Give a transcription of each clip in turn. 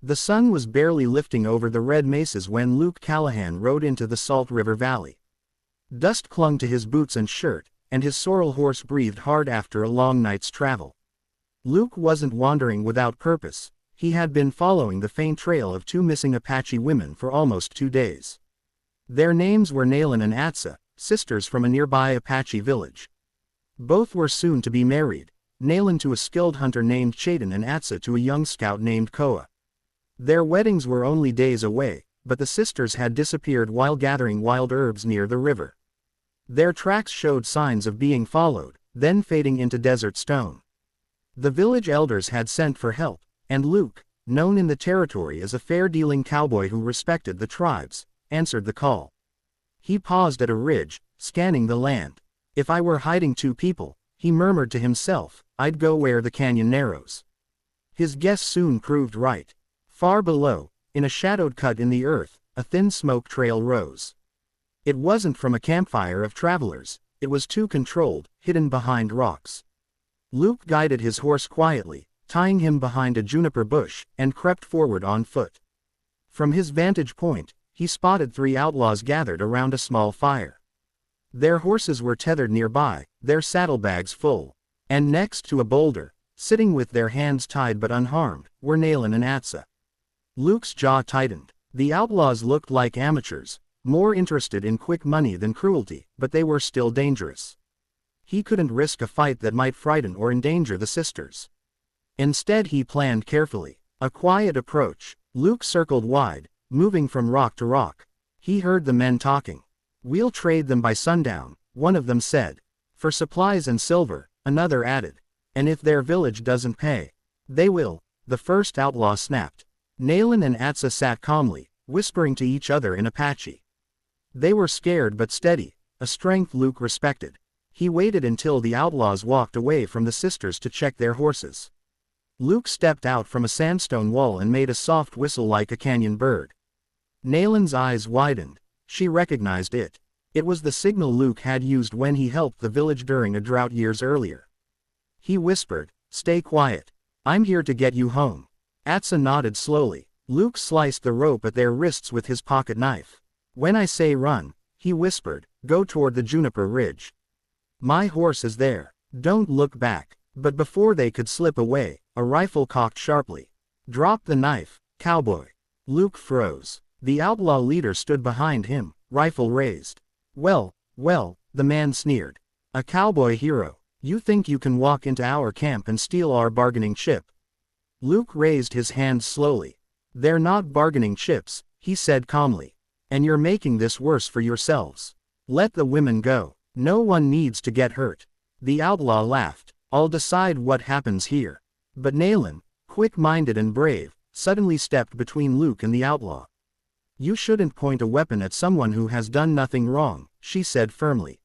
The sun was barely lifting over the red mesas when Luke Callahan rode into the Salt River Valley. Dust clung to his boots and shirt, and his sorrel horse breathed hard after a long night's travel. Luke wasn't wandering without purpose. He had been following the faint trail of two missing Apache women for almost 2 days. Their names were Nayland and Atsa, sisters from a nearby Apache village. Both were soon to be married, Nayland to a skilled hunter named Chayton and Atsa to a young scout named Koa. Their weddings were only days away, but the sisters had disappeared while gathering wild herbs near the river. Their tracks showed signs of being followed, then fading into desert stone. The village elders had sent for help, and Luke, known in the territory as a fair-dealing cowboy who respected the tribes, answered the call. He paused at a ridge, scanning the land. If I were hiding 2 people, he murmured to himself, I'd go where the canyon narrows. His guess soon proved right. Far below, in a shadowed cut in the earth, a thin smoke trail rose. It wasn't from a campfire of travelers, it was too controlled, hidden behind rocks. Luke guided his horse quietly, tying him behind a juniper bush, and crept forward on foot. From his vantage point, he spotted 3 outlaws gathered around a small fire. Their horses were tethered nearby, their saddlebags full. And next to a boulder, sitting with their hands tied but unharmed, were Nayland and Atsa. Luke's jaw tightened. The outlaws looked like amateurs, more interested in quick money than cruelty, but they were still dangerous. He couldn't risk a fight that might frighten or endanger the sisters. Instead he planned carefully. A quiet approach. Luke circled wide, moving from rock to rock. He heard the men talking. We'll trade them by sundown, one of them said. For supplies and silver, another added. And if their village doesn't pay, they will, the first outlaw snapped. Nayland and Atsa sat calmly, whispering to each other in Apache. They were scared but steady, a strength Luke respected. He waited until the outlaws walked away from the sisters to check their horses. Luke stepped out from a sandstone wall and made a soft whistle like a canyon bird. Nayland's eyes widened. She recognized it. It was the signal Luke had used when he helped the village during a drought years earlier. He whispered, "Stay quiet. I'm here to get you home." Atsa nodded slowly. Luke sliced the rope at their wrists with his pocket knife. "When I say run," he whispered, "go toward the juniper ridge. My horse is there. Don't look back." But before they could slip away, a rifle cocked sharply. "Drop the knife, cowboy." Luke froze. The outlaw leader stood behind him, rifle raised. Well, the man sneered. "A cowboy hero. You think you can walk into our camp and steal our bargaining chip?" Luke raised his hands slowly. "They're not bargaining chips," he said calmly. "And you're making this worse for yourselves. Let the women go. No one needs to get hurt." The outlaw laughed. "I'll decide what happens here." But Nayland, quick-minded and brave, suddenly stepped between Luke and the outlaw. "You shouldn't point a weapon at someone who has done nothing wrong," she said firmly.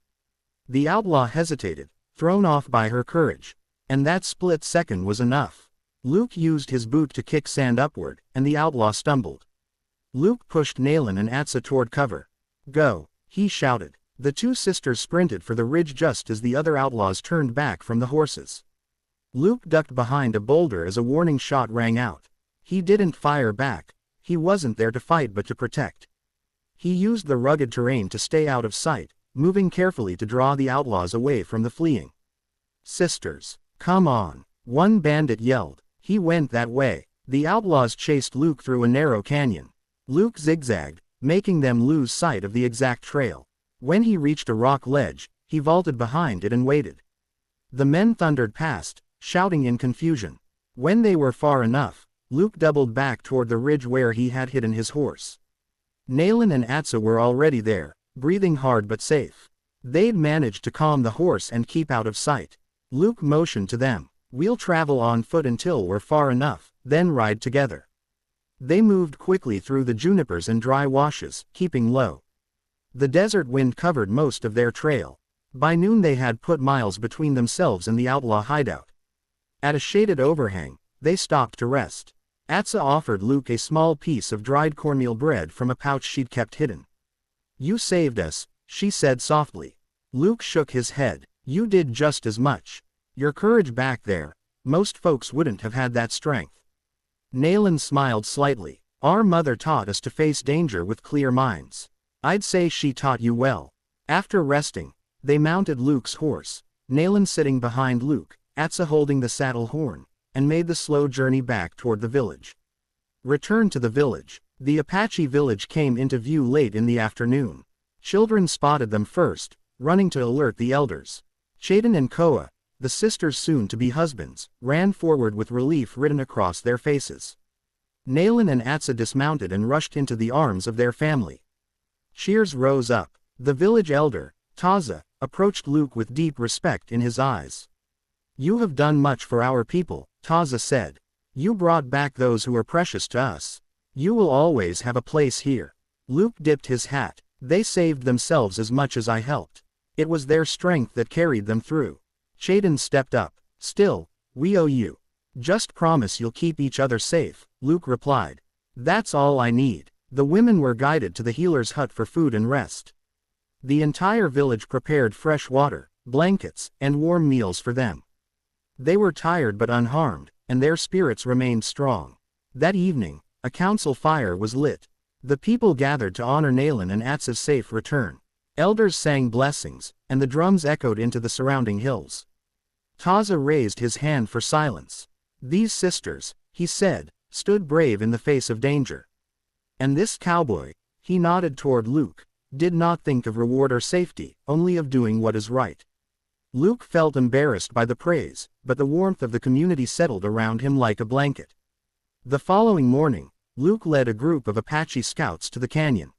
The outlaw hesitated, thrown off by her courage. And that split second was enough. Luke used his boot to kick sand upward, and the outlaw stumbled. Luke pushed Nayland and Atsa toward cover. "Go," he shouted. The 2 sisters sprinted for the ridge just as the other outlaws turned back from the horses. Luke ducked behind a boulder as a warning shot rang out. He didn't fire back. He wasn't there to fight but to protect. He used the rugged terrain to stay out of sight, moving carefully to draw the outlaws away from the fleeing. "Sisters, come on," one bandit yelled. He went that way. The outlaws chased Luke through a narrow canyon. Luke zigzagged, making them lose sight of the exact trail. When he reached a rock ledge, he vaulted behind it and waited. The men thundered past, shouting in confusion. When they were far enough, Luke doubled back toward the ridge where he had hidden his horse. Nayland and Atsa were already there, breathing hard but safe. They'd managed to calm the horse and keep out of sight. Luke motioned to them. "We'll travel on foot until we're far enough, then ride together." They moved quickly through the junipers and dry washes, keeping low. The desert wind covered most of their trail. By noon they had put miles between themselves and the outlaw hideout. At a shaded overhang, they stopped to rest. Atsa offered Luke a small piece of dried cornmeal bread from a pouch she'd kept hidden. "You saved us," she said softly. Luke shook his head. "You did just as much. Your courage back there. Most folks wouldn't have had that strength." Nayland smiled slightly. Our mother taught us to face danger with clear minds. I'd say she taught you well. After resting, they mounted Luke's horse, Nayland sitting behind Luke, Atsa holding the saddle horn, and made the slow journey back toward the village. Return to the village. The Apache village came into view late in the afternoon. Children spotted them first, running to alert the elders. Chayden and Koa, the sisters soon-to-be husbands, ran forward with relief written across their faces. Nayland and Atsa dismounted and rushed into the arms of their family. Cheers rose up. The village elder, Taza, approached Luke with deep respect in his eyes. You have done much for our people, Taza said. You brought back those who are precious to us. You will always have a place here. Luke dipped his hat. They saved themselves as much as I helped. It was their strength that carried them through. Chayden stepped up. Still, we owe you. Just promise you'll keep each other safe, Luke replied. That's all I need. The women were guided to the healer's hut for food and rest. The entire village prepared fresh water, blankets, and warm meals for them. They were tired but unharmed, and their spirits remained strong. That evening, a council fire was lit. The people gathered to honor Nayland and Atsa's safe return. Elders sang blessings, and the drums echoed into the surrounding hills. Taza raised his hand for silence. These sisters, he said, stood brave in the face of danger. And this cowboy, he nodded toward Luke, did not think of reward or safety, only of doing what is right. Luke felt embarrassed by the praise, but the warmth of the community settled around him like a blanket. The following morning, Luke led a group of Apache scouts to the canyon.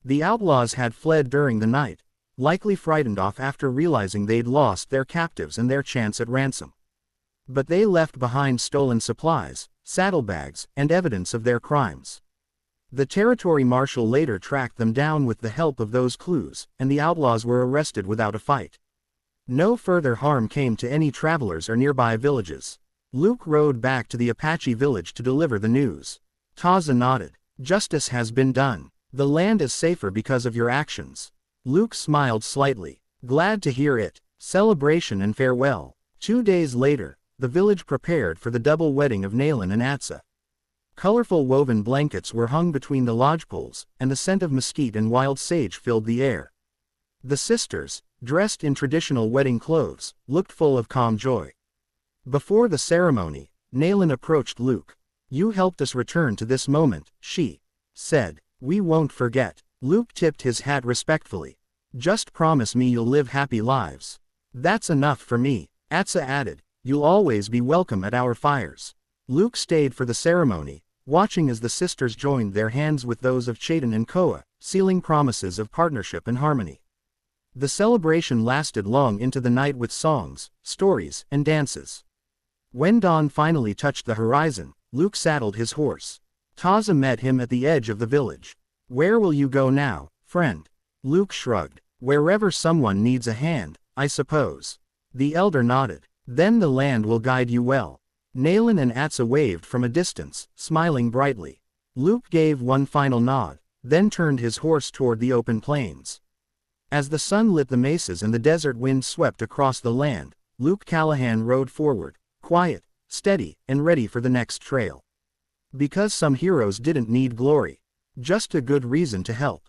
The outlaws had fled during the night, likely frightened off after realizing they'd lost their captives and their chance at ransom. But they left behind stolen supplies, saddlebags, and evidence of their crimes. The territory marshal later tracked them down with the help of those clues, and the outlaws were arrested without a fight. No further harm came to any travelers or nearby villages. Luke rode back to the Apache village to deliver the news. Taza nodded. Justice has been done. The land is safer because of your actions. Luke smiled slightly. Glad to hear it. Celebration and farewell. 2 days later, the village prepared for the double wedding of Nayland and Atsa. Colorful woven blankets were hung between the lodge poles, and the scent of mesquite and wild sage filled the air. The sisters, dressed in traditional wedding clothes, looked full of calm joy. Before the ceremony, Nayland approached Luke. You helped us return to this moment, she said. We won't forget. Luke tipped his hat respectfully. Just promise me you'll live happy lives. That's enough for me, Atsa added. You'll always be welcome at our fires. Luke stayed for the ceremony, watching as the sisters joined their hands with those of Chayden and Koa, sealing promises of partnership and harmony. The celebration lasted long into the night with songs, stories, and dances. When dawn finally touched the horizon, Luke saddled his horse. Taza met him at the edge of the village. Where will you go now, friend? Luke shrugged. Wherever someone needs a hand, I suppose. The elder nodded. Then the land will guide you well. Nayland and Atsa waved from a distance, smiling brightly. Luke gave one final nod, then turned his horse toward the open plains. As the sun lit the mesas and the desert wind swept across the land, Luke Callahan rode forward, quiet, steady, and ready for the next trail. Because some heroes didn't need glory, just a good reason to help.